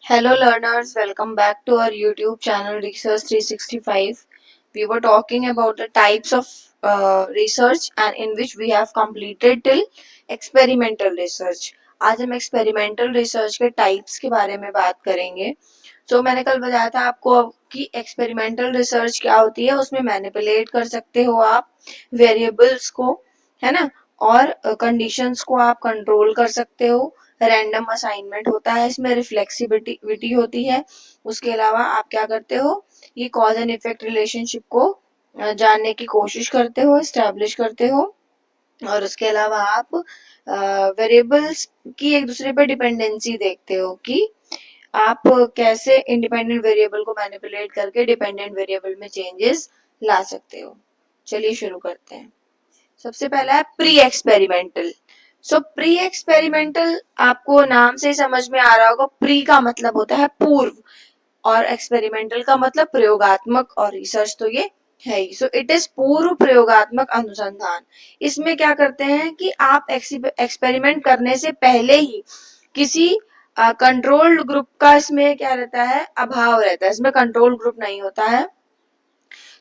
Hello learners, welcome back to our YouTube channel Research 365. We were talking about the types of research and in which we have completed till experimental research. आज हम experimental research के types के बारे में बात करेंगे. मैंने कल बताया था आपको कि experimental research क्या होती है. उसमें manipulate कर सकते हो आप variables को, है ना, और conditions को आप control कर सकते हो. रैंडम असाइनमेंट होता है, इसमें रिफ्लेक्सिबिलिटी होती है. उसके अलावा आप क्या करते हो, ये कॉज एंड इफेक्ट रिलेशनशिप को जानने की कोशिश करते हो, एस्टैब्लिश करते हो. और उसके अलावा आप वेरिएबल्स की एक दूसरे पर डिपेंडेंसी देखते हो कि आप कैसे इंडिपेंडेंट वेरिएबल को मैनिपुलेट करके डिपेंडेंट वेरिएबल में चेंजेस ला सकते हो. चलिए शुरू करते हैं. सबसे पहला है प्री एक्सपेरिमेंटल. प्री एक्सपेरिमेंटल आपको नाम से समझ में आ रहा होगा. प्री का मतलब होता है पूर्व और एक्सपेरिमेंटल का मतलब प्रयोगात्मक, और रिसर्च तो ये है ही. इट इज पूर्व प्रयोगात्मक अनुसंधान. इसमें क्या करते हैं कि आप एक्सपेरिमेंट करने से पहले ही किसी कंट्रोल्ड ग्रुप का इसमें क्या रहता है, अभाव रहता है. इसमें कंट्रोल ग्रुप नहीं होता है.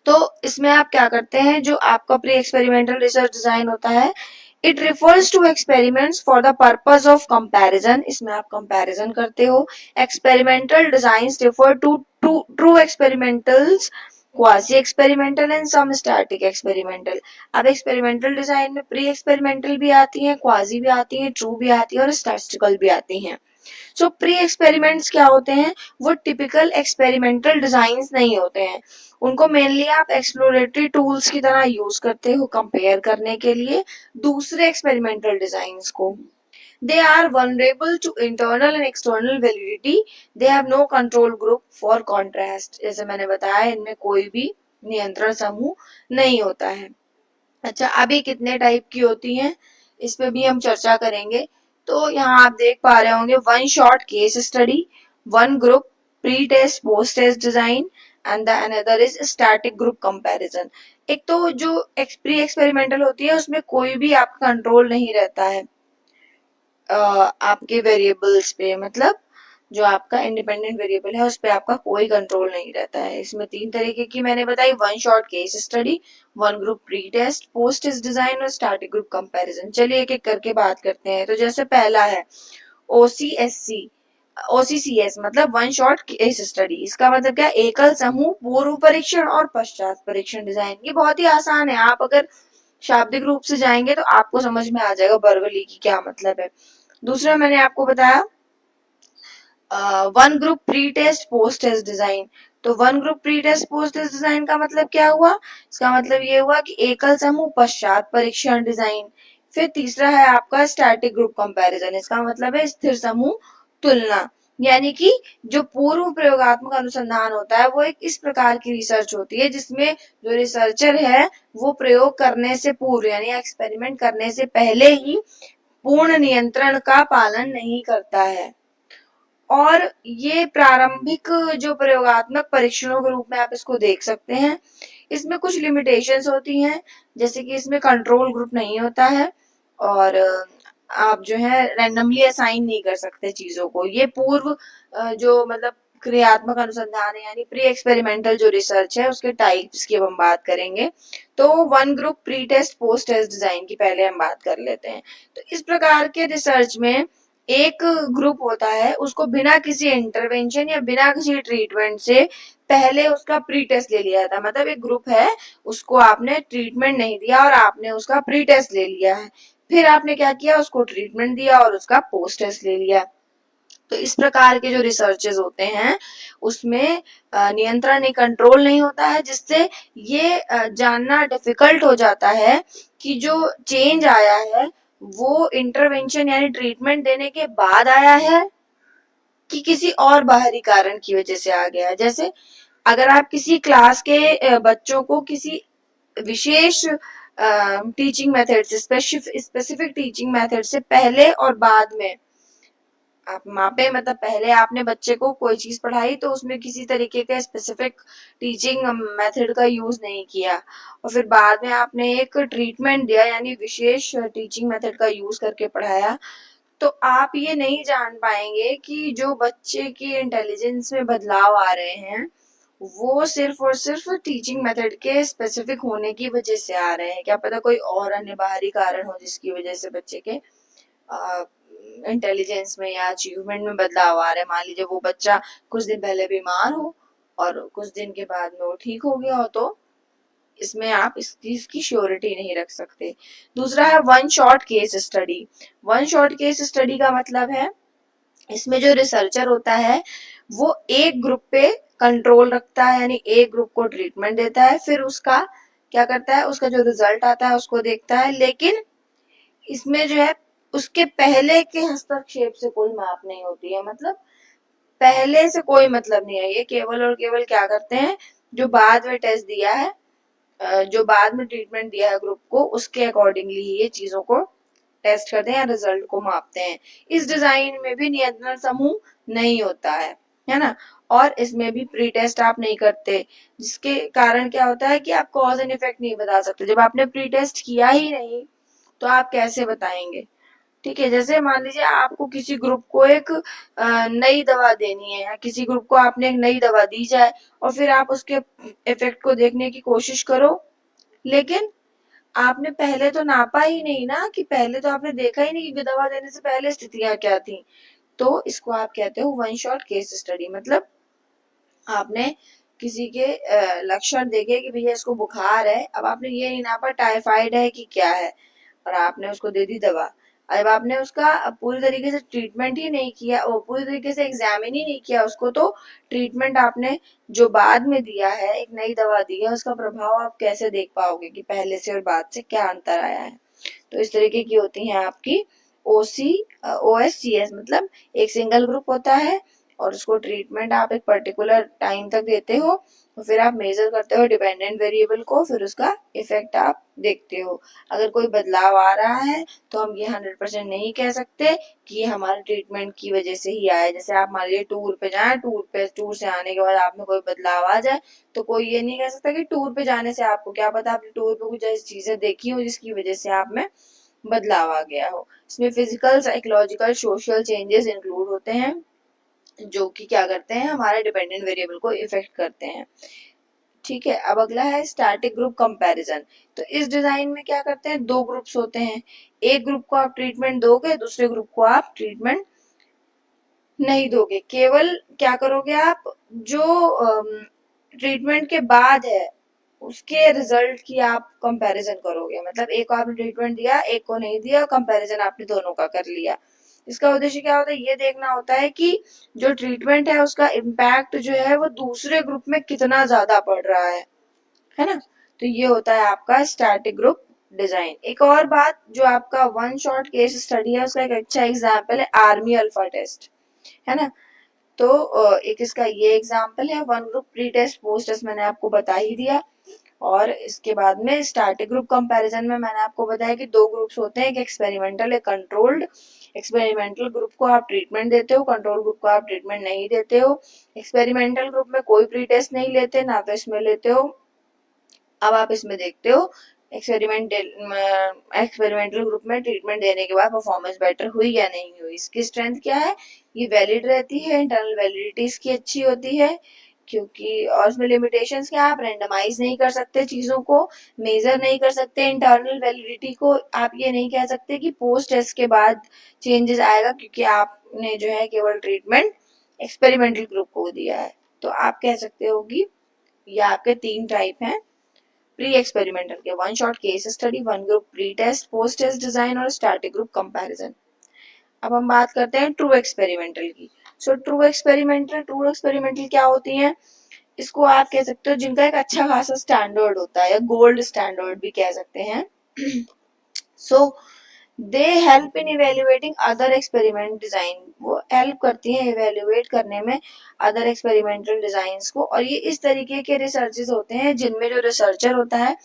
तो इसमें आप क्या करते हैं, जो आपका प्री एक्सपेरिमेंटल रिसर्च डिजाइन होता है, it refers to experiments for the purpose of comparison. इसमें आप कंपैरिजन करते हो. Experimental designs refer to true experimentals, quasi experimental and some static experimental. अब एक्सपेरिमेंटल डिजाइन में प्री एक्सपेरिमेंटल भी आती हैं, क्वासी भी आती हैं, ट्रू भी आती है और स्टैटिस्टिकल भी आती हैं. प्री एक्सपेरिमेंट्स क्या होते हैं, वो टिपिकल एक्सपेरिमेंटल डिजाइंस नहीं होते हैं. उनको मेनली आप एक्सप्लोरेटरी टूल्स की तरह यूज करते हो कंपेयर करने के लिए दूसरे एक्सपेरिमेंटल डिजाइंस को. They are vulnerable to internal and external validity. They have no control group for contrast. जैसे मैंने बताया, इनमें कोई भी नियंत्रण समूह नहीं होता है. अच्छा, अभी कितने टाइप की होती हैं इस पे भी हम चर्चा करेंगे. तो यहाँ आप देख पा रहे होंगे, one shot case study, one group pre test post test design and the another is static group comparison. एक तो जो प्री एक्सपेरिमेंटल होती है उसमें कोई भी आपका कंट्रोल नहीं रहता है आपके वेरिएबल्स पे, मतलब जो आपका इंडिपेंडेंट वेरिएबल है उस पे आपका कोई कंट्रोल नहीं रहता है. इसमें तीन तरीके की मैंने बताई, one shot case study, one group pre test post test design और स्टैटिक ग्रुप कंपैरिजन. चलिए एक एक करके बात करते हैं. तो जैसे पहला है ओसीएससी, ओसीसीएस मतलब वन शॉट केस स्टडी. इसका मतलब क्या, एकल समूह पूर्व परीक्षण और पश्चात परीक्षण डिजाइन. ये बहुत ही आसान है. आप अगर शाब्दिक रूप से जाएंगे तो आपको समझ में आ जाएगा बर्गली की क्या मतलब है. दूसरा मैंने आपको बताया one group pre test post test design. तो one group pre test post test design का मतलब क्या हुआ, इसका मतलब ये हुआ कि एकल समूह पश्चात परीक्षण डिजाइन. फिर तीसरा है आपका स्टैटिक ग्रुप कंपैरिजन. इसका मतलब है स्थिर समूह तुलना. यानी कि जो पूर्व प्रयोगात्मक अनुसंधान होता है वो एक इस प्रकार की रिसर्च होती है जिसमें जो रिसर्चर है वो प्रयोग करने से पूर्व यानी एक्सपेरिमेंट करने से पहले ही पूर्ण नियंत्रण का पालन नहीं करता है. और ये प्रारंभिक जो प्रयोगात्मक परीक्षणों के रूप में आप इसको देख सकते हैं. इसमें कुछ लिमिटेशंस होती हैं, जैसे कि इसमें कंट्रोल ग्रुप नहीं होता है और आप जो है रैंडमली असाइन नहीं कर सकते चीजों को. ये पूर्व जो मतलब क्रियात्मक अनुसंधान है यानी प्री एक्सपेरिमेंटल जो रिसर्च है उसके टाइप्स की हम बात करेंगे. तो one group pre test post test design की पहले हम बात कर लेते हैं. तो इस प्रकार के रिसर्च में एक ग्रुप होता है, उसको बिना किसी इंटरवेंशन या बिना किसी ट्रीटमेंट से पहले उसका प्री टेस्ट ले लिया था. मतलब एक ग्रुप है, उसको आपने ट्रीटमेंट नहीं दिया और आपने उसका प्री टेस्ट ले लिया है. फिर आपने क्या किया, उसको ट्रीटमेंट दिया और उसका पोस्ट टेस्ट ले लिया. तो इस प्रकार के जो रिसर्चेस होते हैं उसमें नियंत्रण नहीं, कंट्रोल नहीं होता है, जिससे ये जानना डिफिकल्ट हो जाता है कि जो चेंज आया है वो इंटरवेंशन यानी ट्रीटमेंट देने के बाद आया है कि किसी और बाहरी कारण की वजह से आ गया है. जैसे अगर आप किसी क्लास के बच्चों को किसी विशेष टीचिंग मेथड से, स्पेसिफिक टीचिंग मेथड से पहले और बाद में आप मापे, मतलब पहले आपने बच्चे को कोई चीज पढ़ाई तो उसमें किसी तरीके का स्पेसिफिक टीचिंग मेथड का यूज नहीं किया और फिर बाद में आपने एक ट्रीटमेंट दिया यानी विशेष टीचिंग मेथड का यूज करके पढ़ाया, तो आप ये नहीं जान पाएंगे कि जो बच्चे की इंटेलिजेंस में बदलाव आ रहे हैं वो सिर्फ और सिर्फ टीचिंग मेथड के स्पेसिफिक होने की वजह से आ रहे हैं। क्या पता कोई और अन्य बाहरी कारण हो जिसकी वजह से बच्चे के इंटेलिजेंस में या अचीवमेंट में बदलाव आ रहा है। मान लीजिए वो बच्चा कुछ दिन पहले बीमार हो और कुछ दिन के बाद में वो ठीक हो गया हो, तो इसमें आप इस चीज की श्योरिटी नहीं रख सकते। दूसरा है one shot case study. One shot case study का मतलब है इसमें जो रिसर्चर होता है वो एक ग्रुप पे कंट्रोल रखता है, यानी एक ग्रुप को ट्रीटमेंट देता है, फिर उसका क्या करता है, उसका जो रिजल्ट आता है उसको देखता है। लेकिन इसमें जो है उसके पहले के हस्तक्षेप से कोई माप नहीं होती है, मतलब पहले से कोई मतलब नहीं है। ये केवल और केवल क्या करते हैं, जो बाद में टेस्ट दिया है, जो बाद में ट्रीटमेंट दिया है ग्रुप को, उसके अकॉर्डिंगली ही ये चीजों को टेस्ट करते हैं या रिजल्ट को मापते हैं। इस डिजाइन में भी नियंत्रण समूह नहीं होता है ना, और इसमें भी प्री टेस्ट आप नहीं करते, जिसके कारण क्या होता है कि आप कॉज एंड इफेक्ट नहीं बता सकते। जब आपने प्री टेस्ट किया ही नहीं तो आप कैसे बताएंगे। ठीक है, जैसे मान लीजिए आपको किसी ग्रुप को एक नई दवा देनी है, या किसी ग्रुप को आपने एक नई दवा दी जाए और फिर आप उसके इफेक्ट को देखने की कोशिश करो, लेकिन आपने पहले तो नापा ही नहीं ना, कि पहले तो आपने देखा ही नहीं कि दवा देने से पहले स्थितियां क्या थी। तो इसको आप कहते हो वन शॉट केस स्टडी। मतलब आपने किसी के लक्षण देखे कि भैया इसको बुखार है, अब आपने ये नहीं नापा टाइफाइड है कि क्या है, और आपने उसको दे दी दवा। अब आपने उसका पूरी तरीके से ट्रीटमेंट ही नहीं किया, वो पूरी तरीके से एग्जामिन ही नहीं किया उसको, तो ट्रीटमेंट आपने जो बाद में दिया है, एक नई दवा दी है, उसका प्रभाव आप कैसे देख पाओगे कि पहले से और बाद से क्या अंतर आया है। तो इस तरीके की होती हैं आपकी ओसी OSCS, मतलब एक सिंगल ग्रुप होता है और उसको ट्रीटमेंट आप एक पर्टिकुलर टाइम तक देते हो, तो फिर आप मेजर करते हो डिपेंडेंट वेरिएबल को, फिर उसका इफेक्ट आप देखते हो। अगर कोई बदलाव आ रहा है तो हम ये 100% नहीं कह सकते कि ये हमारे ट्रीटमेंट की वजह से ही आया। जैसे आप मान लीजिए टूर पे जाए, टूर से आने के बाद आप में कोई बदलाव आ जाए, तो कोई ये नहीं कह सकता कि टूर पे जाने से आपको, क्या पता आपने टूर पे कुछ ऐसी चीजें देखी हो जिसकी वजह से आप में बदलाव आ गया हो। इसमें physical, psychological, social changes include होते हैं, जो कि क्या करते हैं, हमारे डिपेंडेंट वेरिएबल को इफेक्ट करते हैं। ठीक है, अब अगला है स्टैटिक ग्रुप कंपैरिजन। तो इस डिजाइन में क्या करते हैं, दो ग्रुप्स होते हैं, एक ग्रुप को आप ट्रीटमेंट दोगे, दूसरे ग्रुप को आप ट्रीटमेंट नहीं दोगे। केवल क्या करोगे आप, जो ट्रीटमेंट के बाद है उसके रिजल्ट की आप कंपैरिजन करोगे। मतलब एक को आपने ट्रीटमेंट दिया, एक को नहीं दिया, कंपैरिजन आपने दोनों का कर लिया। इसका उद्देश्य क्या होता है, ये देखना होता है कि जो ट्रीटमेंट है उसका इम्पैक्ट जो है वो दूसरे ग्रुप में कितना ज्यादा पड़ रहा है ना। तो ये होता है आपका स्टैटिक ग्रुप डिजाइन। एक और बात, जो आपका वन शॉट केस स्टडी है उसका एक अच्छा एग्जाम्पल है आर्मी अल्फा टेस्ट, है ना। तो एक इसका ये एग्जाम्पल है, one group pre test post test मैंने आपको बता ही दिया। और इसके बाद में स्टैटिक ग्रुप कंपैरिजन में मैंने आपको बताया कि दो ग्रुप्स होते हैं, एक एक्सपेरिमेंटल, एक कंट्रोल्ड। एक्सपेरिमेंटल ग्रुप को आप ट्रीटमेंट देते हो, कंट्रोल ग्रुप को आप ट्रीटमेंट नहीं देते हो। एक्सपेरिमेंटल ग्रुप में कोई प्री टेस्ट नहीं लेते, ना तो इसमें लेते हो। अब आप इसमें देखते हो एक्सपेरिमेंटल ग्रुप में ट्रीटमेंट देने के बाद परफॉर्मेंस बेटर हुई या नहीं हुई, इसकी स्ट्रेंथ क्या है, ये वैलिड रहती है, इंटरनल वैलिडिटी इसकी अच्छी होती है, क्योंकि और इसमें लिमिटेशंस क्या, आप रेंडमाइज नहीं कर सकते चीजों को, मेजर नहीं कर सकते इंटरनल वैलिडिटी को। आप ये नहीं कह सकते कि पोस्ट टेस्ट के बाद चेंजेस आएगा, क्योंकि आपने जो है केवल ट्रीटमेंट एक्सपेरिमेंटल ग्रुप को दिया है। तो आप कह सकते हो कि ये आपके तीन टाइप हैं प्री एक्सपेरिमेंटल के, one shot case study, one group pre test post test design, और स्टैटिक ग्रुप कंपैरिजन। अब हम बात करते हैं ट्रू एक्सपेरिमेंटल की। सो ट्रू एक्सपेरिमेंटल क्या होती हैं, इसको आप कह सकते हो जिनका एक अच्छा खासा स्टैंडर्ड होता है, या गोल्ड स्टैंडर्ड भी कह सकते हैं। So they help in evaluating other experiment design, वो हेल्प करती हैं इवेल्युएट करने में अदर एक्सपेरिमेंटल डिजाइंस को। और ये इस तरीके के रिसर्चेस होते हैं जिनमें जो रिसर्चर होता है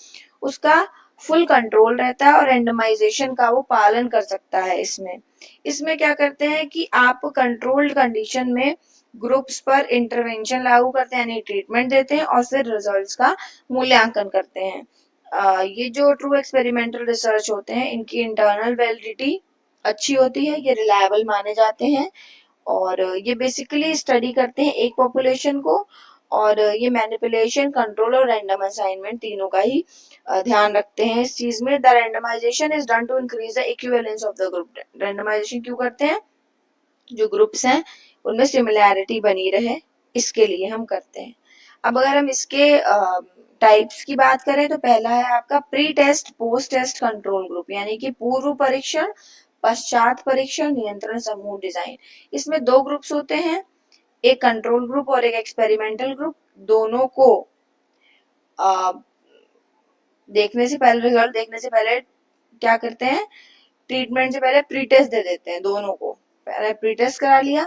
उसका फुल कंट्रोल रहता है और रेंडमाइजेशन का वो पालन कर सकता है। इसमें इसमें क्या करते हैं कि आप कंट्रोल्ड कंडीशन में ग्रुप्स पर इंटरवेंशन लागू करते हैं, यानी ट्रीटमेंट देते हैं, और फिर रिजल्ट्स का मूल्यांकन करते हैं। ये जो ट्रू एक्सपेरिमेंटल रिसर्च होते हैं इनकी इंटरनल वैलिडिटी अच्छी होती है, ये रिलायबल माने जाते हैं और ये बेसिकली स्टडी करते हैं एक पॉपुलेशन को और ये मैनिपुलेशन, कंट्रोल और रैंडम असाइनमेंट तीनों का ही ध्यान रखते हैं इस चीज में। The randomization is done to increase the equivalence of the group. Randomization क्यों करते हैं? जो ग्रुप्स हैं उनमें सिमिलैरिटी बनी रहे, इसके लिए हम करते हैं। अब अगर हम इसके टाइप्स की बात करें तो पहला है आपका pre test post test control group, यानी कि पूर्व परीक्षण पश्चात परीक्षण नियंत्रण समूह डिजाइन। इसमें दो ग्रुप्स होते हैं, एक कंट्रोल ग्रुप और एक एक्सपेरिमेंटल ग्रुप। दोनों को देखने से पहले, रिजल्ट देखने से पहले क्या करते हैं, ट्रीटमेंट से पहले प्री टेस्ट दे देते हैं दोनों को। पहले प्री टेस्ट करा लिया,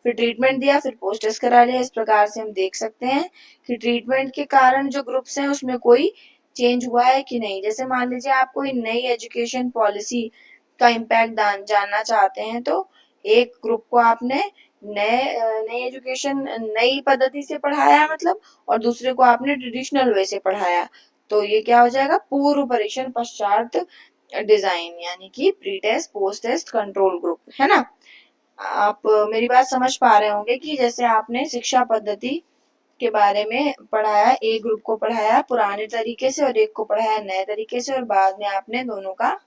फिर ट्रीटमेंट दिया, फिर पोस्ट टेस्ट करा लिया। इस प्रकार से हम देख सकते हैं कि ट्रीटमेंट के कारण जो ग्रुप्स हैं उसमें कोई चेंज हुआ है कि नहीं। जैसे मान लीजिए आप कोई नई एजुकेशन पॉलिसी का इम्पैक्ट जानना चाहते हैं तो एक ग्रुप को आपने नई एजुकेशन नई पद्धति से पढ़ाया मतलब, और दूसरे को आपने ट्रेडिशनल वे से पढ़ाया, तो ये क्या हो जाएगा, पूर्व परीक्षण पश्चात डिजाइन, यानी कि pre test post test control group, है ना। आप मेरी बात समझ पा रहे होंगे कि जैसे आपने शिक्षा पद्धति के बारे में पढ़ाया, एक ग्रुप को पढ़ाया पुराने तरीके से और एक को पढ़ाया नए तरीके से, और बाद में आपने दोनों का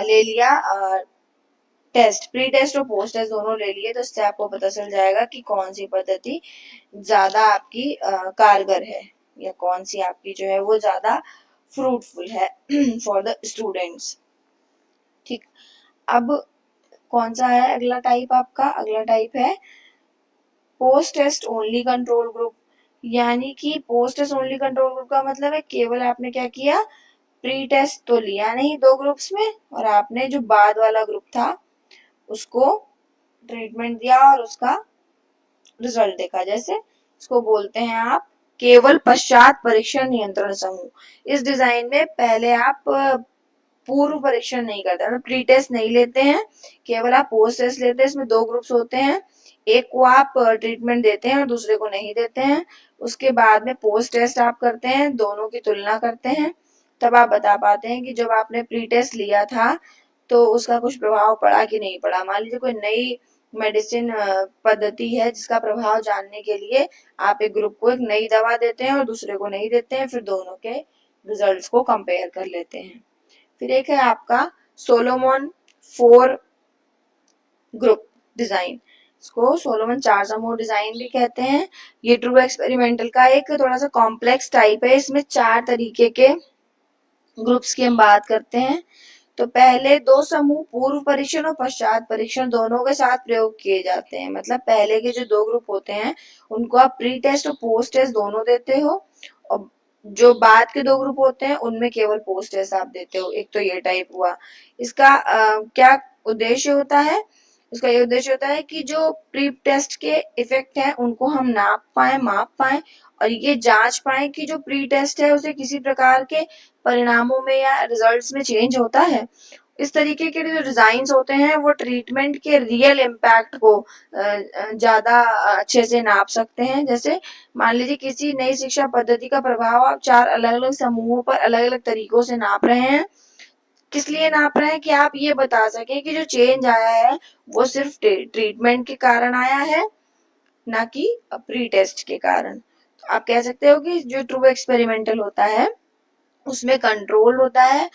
ले लिया टेस्ट, प्री टेस्ट और पोस्ट टेस्ट दोनों ले लिए, तो इससे आपको पता चल जाएगा कि कौन सी पद्धति ज्यादा आपकी कारगर है या कौन सी आपकी जो है वो ज्यादा फ्रूटफुल है फॉर द स्टूडेंट्स। ठीक, अब कौन सा है अगला टाइप आपका? अगला टाइप है post test only control group, यानी कि post test only control group का मतलब है केवल आपने क्या किया, प्री टेस्ट तो लिया नहीं दो ग्रुप्स में, और आपने जो बाद वाला ग्रुप था उसको ट्रीटमेंट दिया और उसका रिजल्ट देखा। जैसे इसको बोलते हैं आप केवल पश्चात परीक्षण नियंत्रण समूह। इस डिजाइन में पहले आप पूर्व परीक्षण नहीं करते, मतलब प्री टेस्ट नहीं लेते हैं, केवल आप पोस्ट टेस्ट लेते हैं। इसमें दो ग्रुप्स होते हैं, एक को आप ट्रीटमेंट देते हैं और दूसरे को नहीं देते हैं। उसके बाद में पोस्ट टेस्ट आप करते हैं, दोनों की तुलना करते हैं, तब आप बता पाते हैं कि जब आपने प्री टेस्ट लिया था तो उसका कुछ प्रभाव पड़ा कि नहीं पड़ा। मान लीजिए कोई नई मेडिसिन पद्धति है जिसका प्रभाव जानने के लिए आप एक ग्रुप को एक नई दवा देते हैं और दूसरे को नहीं देते हैं, फिर दोनों के रिजल्ट्स को कंपेयर कर लेते हैं। फिर एक है आपका सोलोमन 4 ग्रुप डिजाइन, इसको सोलोमन 4 समूह डिजाइन भी कहते हैं। ये ट्रू एक्सपेरिमेंटल का एक थोड़ा सा कॉम्प्लेक्स टाइप है, इसमें 4 तरीके के ग्रुप्स की हम बात करते हैं। तो पहले दो समूह पूर्व परीक्षण और पश्चात परीक्षण दोनों के साथ प्रयोग किए जाते हैं, मतलब पहले के जो दो ग्रुप होते हैं उनको आप प्री टेस्ट और पोस्ट टेस्ट दोनों देते हो, और जो बाद के दो ग्रुप होते हैं उनमें केवल पोस्ट टेस्ट आप देते हो। एक तो ये टाइप हुआ। इसका क्या उद्देश्य होता है? उसका ये उद्देश्य होता है कि जो प्री टेस्ट के इफेक्ट हैं उनको हम नाप पाए, माप पाए, और ये जांच पाए कि जो प्री टेस्ट है उसे किसी प्रकार के परिणामों में या रिजल्ट्स में चेंज होता है। इस तरीके के जो डिजाइन होते हैं वो ट्रीटमेंट के रियल इम्पैक्ट को ज्यादा अच्छे से नाप सकते हैं। जैसे मान लीजिए किसी नई शिक्षा पद्धति का प्रभाव आप 4 अलग अलग समूहों पर अलग अलग तरीकों से नाप रहे हैं। किस लिए नाप रहे हैं? कि आप ये बता सकें कि जो चेंज आया है वो सिर्फ ट्रीटमेंट के कारण आया है, ना कि प्री टेस्ट के कारण। तो आप कह सकते हो कि जो ट्रू एक्सपेरिमेंटल होता है उसमें कंट्रोल होता है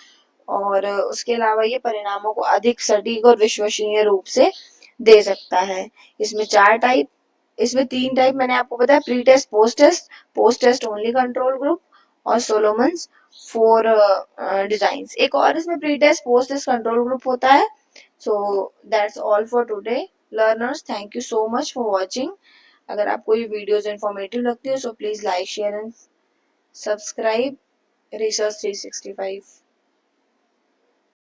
और उसके अलावा ये परिणामों को अधिक सटीक और विश्वसनीय रूप से दे सकता है। इसमें 4 टाइप, इसमें 3 टाइप मैंने आपको बताया, pre test, post test only control group और सोलोमन्स 4 डिजाइंस। एक और इसमें pre test post test control group होता है। So that's all for today learners, thank you so much for watching. अगर आपको ये वीडियोस इंफॉर्मेटिव लगती है so please like share and subscribe Research 365।